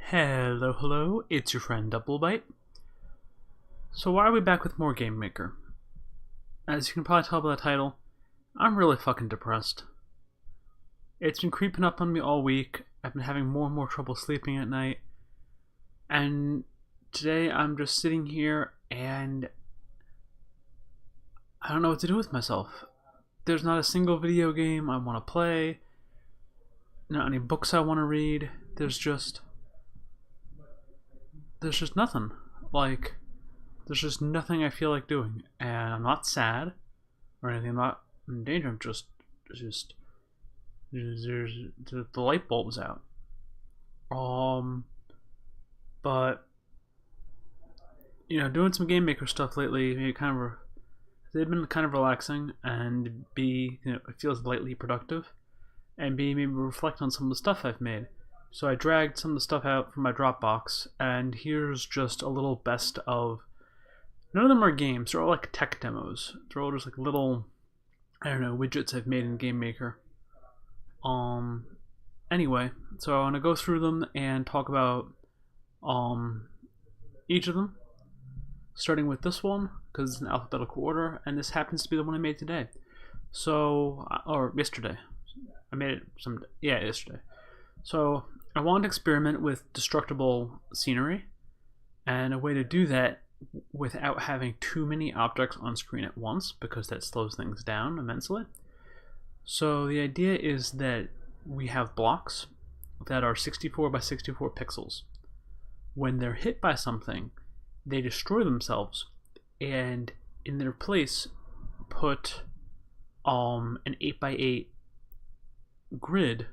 Hello, hello, it's your friend Doublebite. So why are we back with more Game Maker? As you can probably tell by the title, I'm really fucking depressed. It's been creeping up on me all week. I've been having more and more trouble sleeping at night. And today I'm just sitting here and I don't know what to do with myself. There's not a single video game I want to play, not any books I want to read. There's just nothing. There's just nothing I feel like doing. And I'm not sad or anything. I'm not in danger. I'm just there's the light bulb's out. But doing some Game Maker stuff lately, they've been kind of relaxing, and B, it feels lightly productive, and B, maybe reflect on some of the stuff I've made. So I dragged some of the stuff out from my Dropbox, and here's just a little best of. None of them are games. They're all like tech demos. They're all just like little, widgets I've made in Game Maker. Anyway, so I'm gonna go through them and talk about each of them, starting with this one because it's in alphabetical order, and this happens to be the one I made today. Or yesterday. I made it yesterday. So I wanted to experiment with destructible scenery, and a way to do that without having too many objects on screen at once, because that slows things down immensely. So the idea is that we have blocks that are 64 by 64 pixels. When they're hit by something, they destroy themselves, and in their place put an 8 by 8 grid,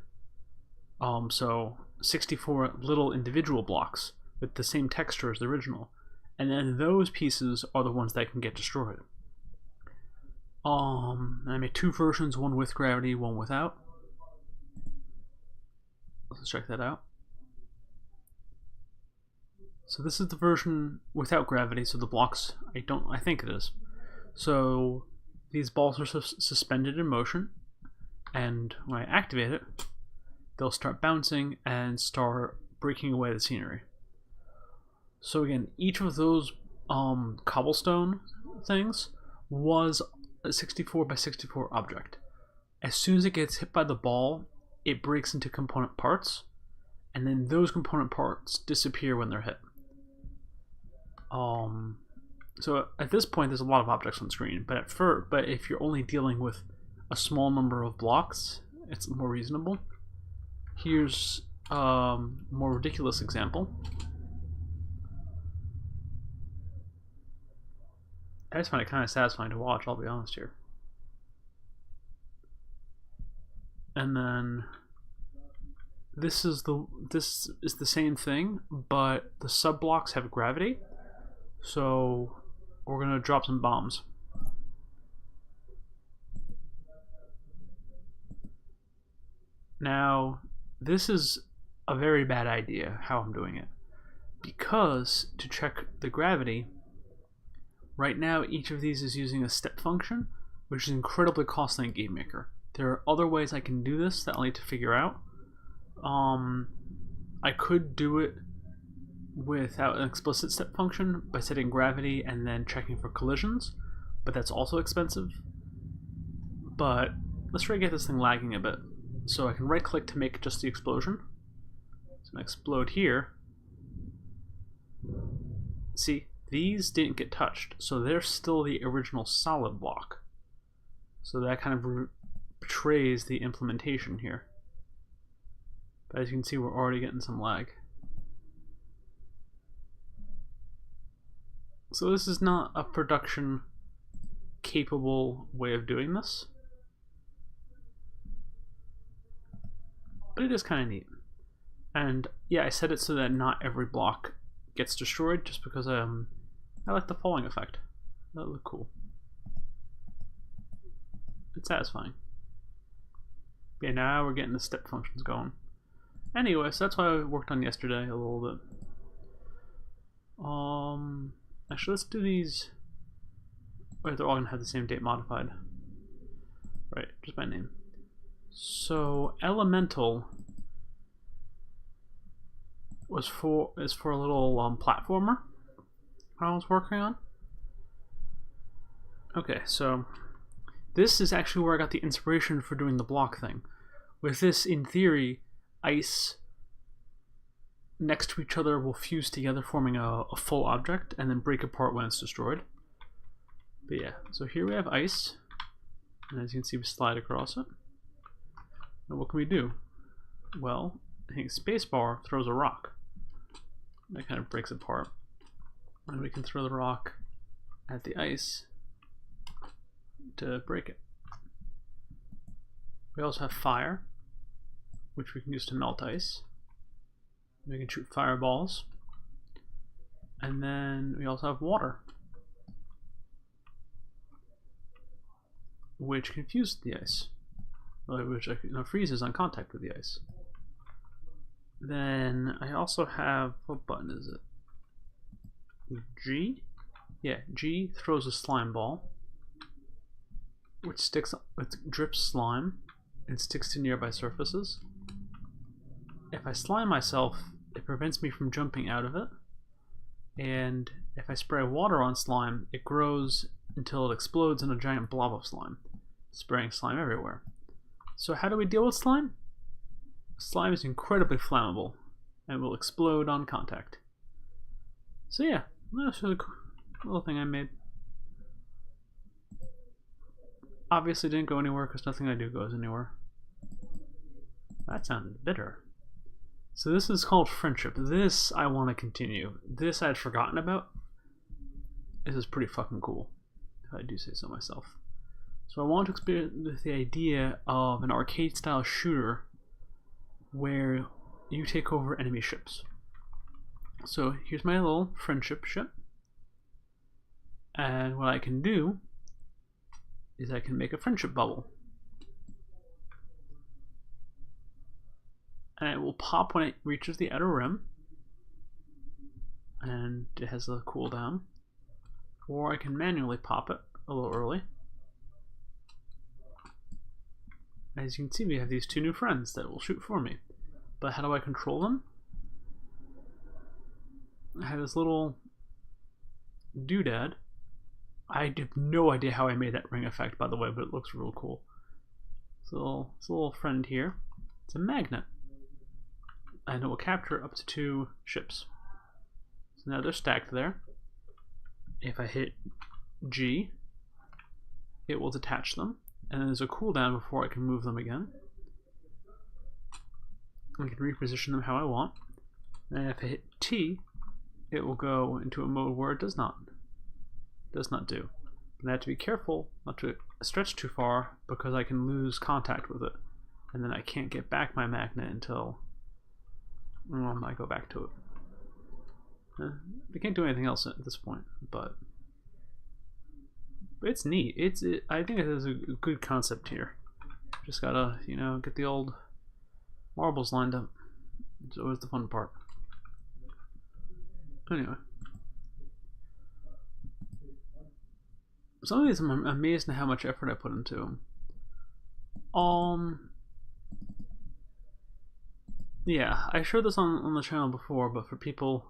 so 64 little individual blocks with the same texture as the original, and then those pieces are the ones that can get destroyed. I made two versions, one with gravity, one without. Let's check that out. So this is the version without gravity, so the blocks, I think it is. So these balls are suspended in motion, and when I activate it, they'll start bouncing and start breaking away the scenery. So again, each of those cobblestone things was a 64 by 64 object. As soon as it gets hit by the ball, it breaks into component parts, and then those component parts disappear when they're hit. So at this point, there's a lot of objects on screen, but if you're only dealing with a small number of blocks, it's more reasonable. Here's a more ridiculous example. I just find it kind of satisfying to watch, I'll be honest here. And then this is the same thing, but the sub blocks have gravity. So we're gonna drop some bombs. Now, this is a very bad idea how I'm doing it, because to check the gravity, right now each of these is using a step function, which is incredibly costly in Game Maker. There are other ways I can do this that I'll need to figure out. I could do it without an explicit step function by setting gravity and then checking for collisions, but that's also expensive. But let's try to get this thing lagging a bit. So I can right click to make just the explosion. So I'm gonna explode here. See, these didn't get touched, so they're still the original solid block. So that kind of betrays the implementation here. But as you can see, we're already getting some lag. So this is not a production capable way of doing this, but it is kind of neat. And yeah, I set it so that not every block gets destroyed, just because I like the falling effect. That looked cool. It's satisfying. But yeah, now we're getting the step functions going. Anyway, so that's what I worked on yesterday a little bit. Actually, let's do these. Wait, they're all gonna have the same date modified. Right, just by name. So, Elemental is for a little platformer I was working on. Okay, so this is actually where I got the inspiration for doing the block thing. With this, in theory, ice next to each other will fuse together, forming a full object, and then break apart when it's destroyed. But yeah, so here we have ice, and as you can see, we slide across it. And what can we do? Well, I think spacebar throws a rock. That kind of breaks apart. And we can throw the rock at the ice to break it. We also have fire, which we can use to melt ice. We can shoot fireballs. And then we also have water, which can fuse the ice, which freezes on contact with the ice. Then I also have, what button is it? G? Yeah, G throws a slime ball, which drips slime and sticks to nearby surfaces. If I slime myself, it prevents me from jumping out of it. And if I spray water on slime, it grows until it explodes in a giant blob of slime, spraying slime everywhere. So how do we deal with slime? Slime is incredibly flammable and will explode on contact. So yeah, that's a cool little thing I made. Obviously didn't go anywhere because nothing I do goes anywhere. That sounded bitter. So this is called friendship. This I want to continue. This I had forgotten about. This is pretty fucking cool, if I do say so myself. So I want to experiment with the idea of an arcade style shooter where you take over enemy ships. So here's my little friendship ship. And what I can do is I can make a friendship bubble. And it will pop when it reaches the outer rim. And it has a cooldown. Or I can manually pop it a little early. As you can see, we have these two new friends that will shoot for me. But how do I control them? I have this little doodad. I have no idea how I made that ring effect, by the way, but it looks real cool. So it's a little friend here. It's a magnet. And it will capture up to 2 ships. So now they're stacked there. If I hit G, it will detach them. And then there's a cooldown before I can move them again. I can reposition them how I want. And if I hit T, it will go into a mode where it does not do. And I have to be careful not to stretch too far because I can lose contact with it. And then I can't get back my magnet until I go back to it. I can't do anything else at this point, but it's neat. I think it is a good concept here. Just gotta, get the old marbles lined up. It's always the fun part. Anyway. Some of these I'm amazed at how much effort I put into them. Yeah, I showed this on the channel before, but for people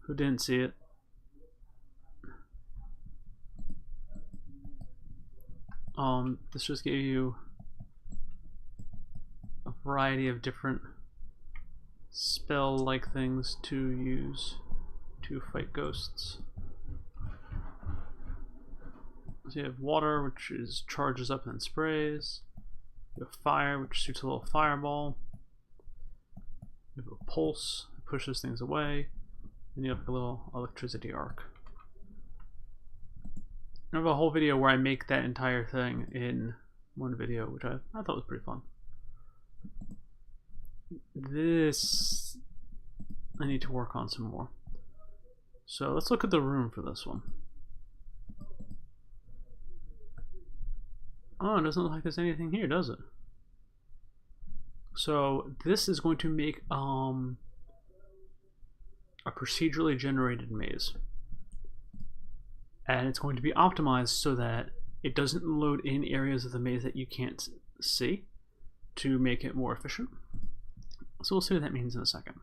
who didn't see it, this just gave you a variety of different spell-like things to use to fight ghosts. So you have water, which charges up and then sprays. You have fire, which shoots a little fireball. You have a pulse, pushes things away. And you have a little electricity arc. I have a whole video where I make that entire thing in one video, which I thought was pretty fun. This I need to work on some more. So let's look at the room for this one. Oh, it doesn't look like there's anything here, does it? So this is going to make a procedurally generated maze. And it's going to be optimized so that it doesn't load in areas of the maze that you can't see to make it more efficient. So we'll see what that means in a second.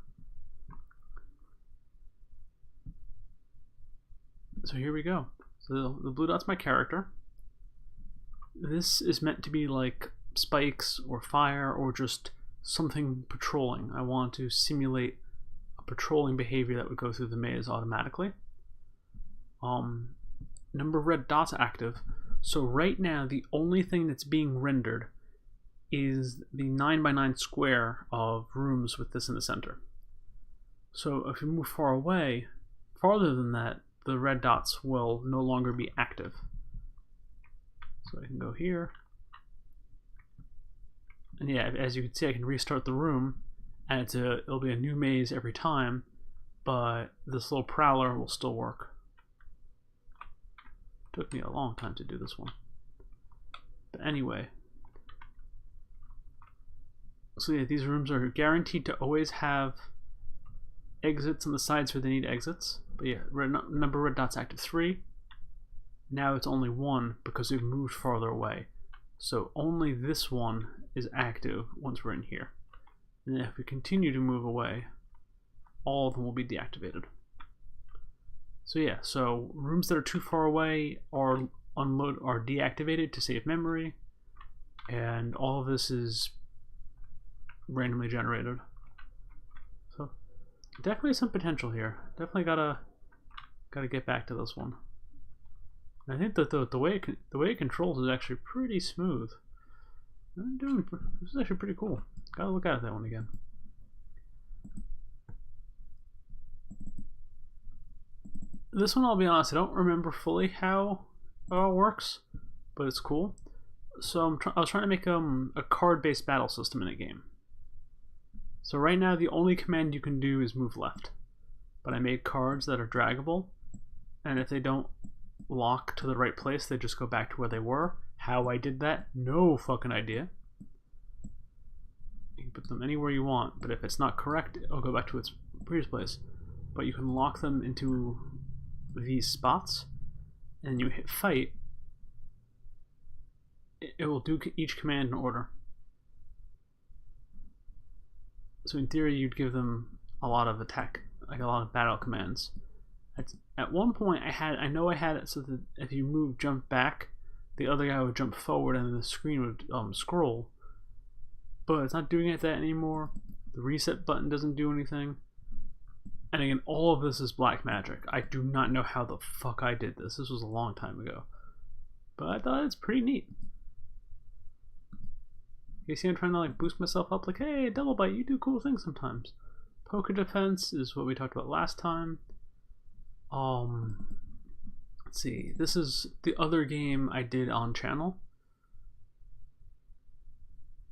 So here we go. So the blue dot's my character. This is meant to be like spikes or fire or just something patrolling. I want to simulate a patrolling behavior that would go through the maze automatically. Number of red dots active. So right now the only thing that's being rendered is the 9x9 square of rooms with this in the center. So if you move far away, farther than that, the red dots will no longer be active. So I can go here. And yeah, as you can see, I can restart the room, and it'll be a new maze every time, but this little prowler will still work. Took me a long time to do this one. But anyway. So yeah, these rooms are guaranteed to always have exits on the sides where they need exits. But yeah, number of red dots active 3. Now it's only 1 because we've moved farther away. So only this one is active once we're in here. And if we continue to move away, all of them will be deactivated. So yeah, so rooms that are too far away are deactivated to save memory, and all of this is randomly generated. So definitely some potential here. Definitely gotta get back to this one. I think that the way it controls is actually pretty smooth. This is actually pretty cool. Gotta look at that one again. This one, I'll be honest, I don't remember fully how it all works, but it's cool. So I was trying to make a card-based battle system in a game. So right now, the only command you can do is move left. But I made cards that are draggable, and if they don't lock to the right place, they just go back to where they were. How I did that, no fucking idea. You can put them anywhere you want, but if it's not correct, it'll go back to its previous place. But you can lock them into these spots, and you hit fight. It will do each command in order. So in theory, you'd give them a lot of attack, like a lot of battle commands. At one point, I know I had it so that if you jump back, the other guy would jump forward and the screen would scroll. But it's not doing it that anymore. The reset button doesn't do anything. And again, all of this is black magic. I do not know how the fuck I did this. This was a long time ago. But I thought it's pretty neat. You see, I'm trying to like boost myself up, like, hey, Double Bite, you do cool things sometimes. Poker defense is what we talked about last time. Let's see. This is the other game I did on channel.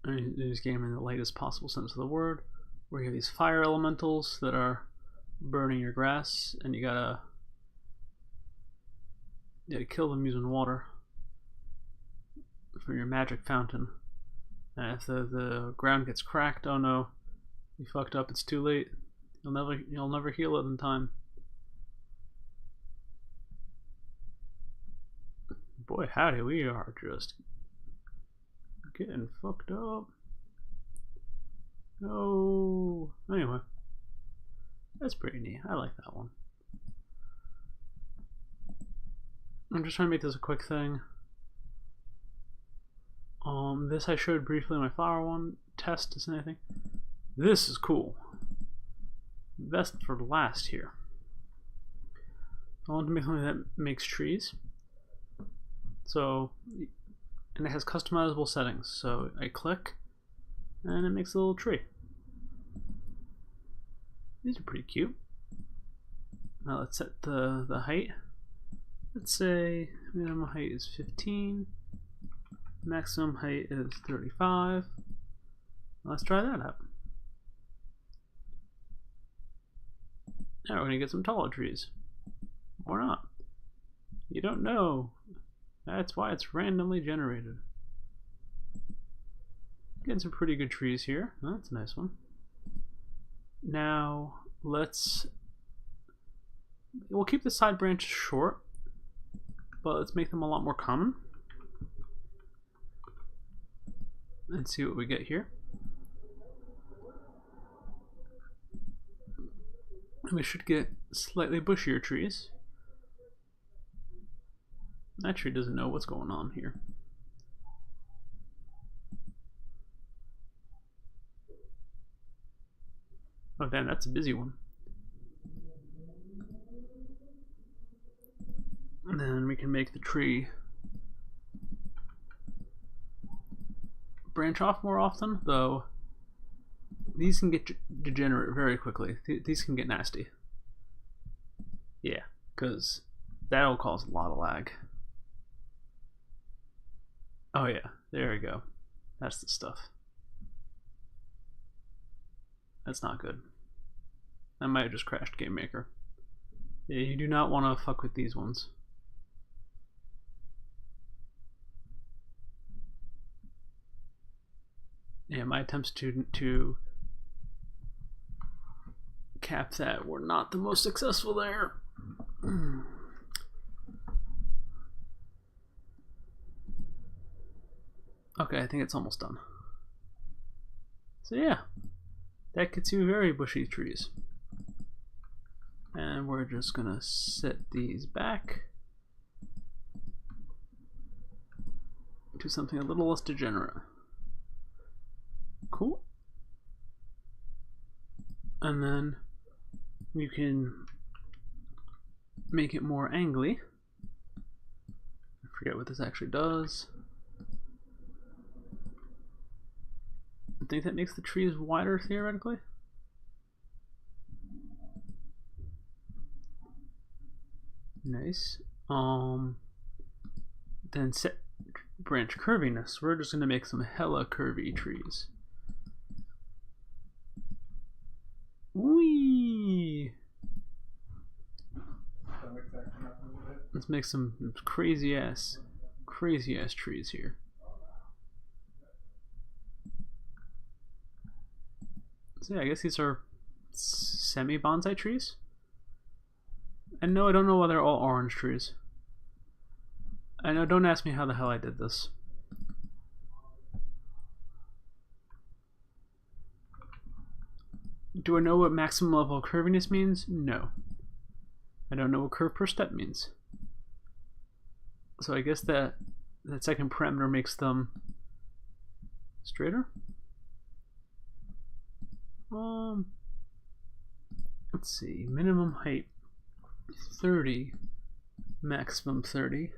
This game in the lightest possible sense of the word, where you have these fire elementals that are burning your grass, and you gotta kill them using water for your magic fountain. And if the ground gets cracked, oh no, you fucked up. It's too late. You'll never heal it in time. Boy, howdy, we are just getting fucked up. No. Anyway, that's pretty neat. I like that one. I'm just trying to make this a quick thing. This I showed briefly in my flower one test. Is anything? This is cool. Best for last here. I want to make something that makes trees. So, and it has customizable settings. So I click, and it makes a little tree. These are pretty cute. Now let's set the height. Let's say minimum height is 15. Maximum height is 35. Let's try that out. Now we're going to get some taller trees. Or not. You don't know. That's why it's randomly generated. Getting some pretty good trees here. Oh, that's a nice one. Now we'll keep the side branches short, but let's make them a lot more common. And see what we get here. We should get slightly bushier trees. That tree doesn't know what's going on here. Oh damn, that's a busy one. And then we can make the tree branch off more often, though these can get degenerate very quickly. These can get nasty. Yeah, because that'll cause a lot of lag. Oh yeah, there we go. That's the stuff. That's not good. I might have just crashed GameMaker. Yeah, you do not want to fuck with these ones. Yeah, my attempts to cap that were not the most successful there. Okay, I think it's almost done. So yeah, that gets you very bushy trees. And we're just gonna set these back to something a little less degenerate. Cool. And then you can make it more angly. I forget what this actually does. I think that makes the trees wider theoretically. Nice. Then set branch curviness. We're just gonna make some hella curvy trees. Whee! Let's make some crazy ass trees here. So yeah, I guess these are semi bonsai trees. And no, I don't know why they're all orange trees. I know, don't ask me how the hell I did this. Do I know what maximum level of curviness means? No. I don't know what curve per step means. So I guess that second parameter makes them straighter. Let's see, minimum height 30, maximum 30.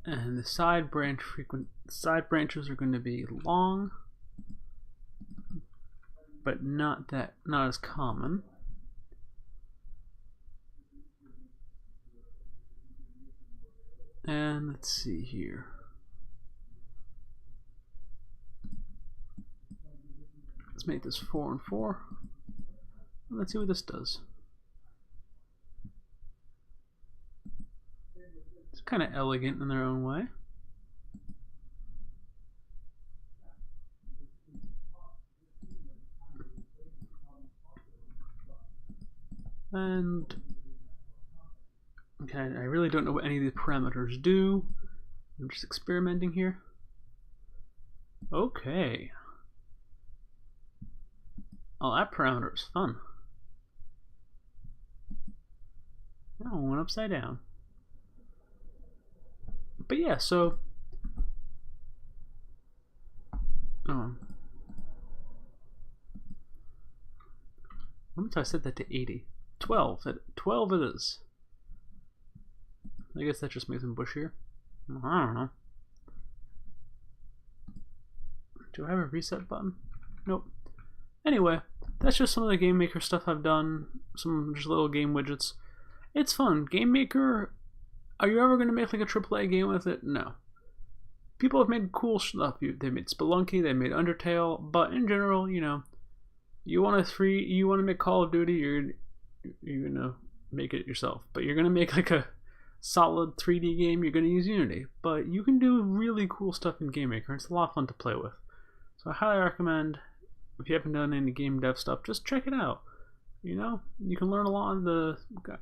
And the side branches are going to be long, but not as common. And let's see here. Let's make this 4 and 4. Let's see what this does. It's kind of elegant in their own way. And okay, I really don't know what any of these parameters do. I'm just experimenting here. Okay. Oh, that parameter is fun. Oh, it went upside down. But yeah, so what if I set that to 80? 12. 12 it is. I guess that just makes them bushier. I don't know. Do I have a reset button? Nope. Anyway, that's just some of the GameMaker stuff I've done. Some just little game widgets. It's fun. GameMaker, are you ever going to make like a AAA game with it? No. People have made cool stuff. They made Spelunky, they made Undertale, but in general, you know, you want to make Call of Duty, you're gonna make it yourself. But you're gonna make like a solid 3D game, you're gonna use Unity. But you can do really cool stuff in GameMaker. It's a lot of fun to play with. So I highly recommend, if you haven't done any game dev stuff, just check it out. You know, you can learn a lot. The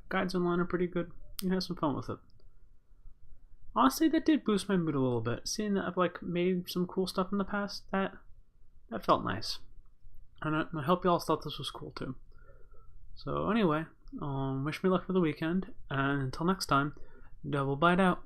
guides online are pretty good. You can have some fun with it. Honestly, that did boost my mood a little bit. Seeing that I've like made some cool stuff in the past, that felt nice. And I hope y'all thought this was cool too. So anyway, Wish me luck for the weekend, and until next time, double bite out.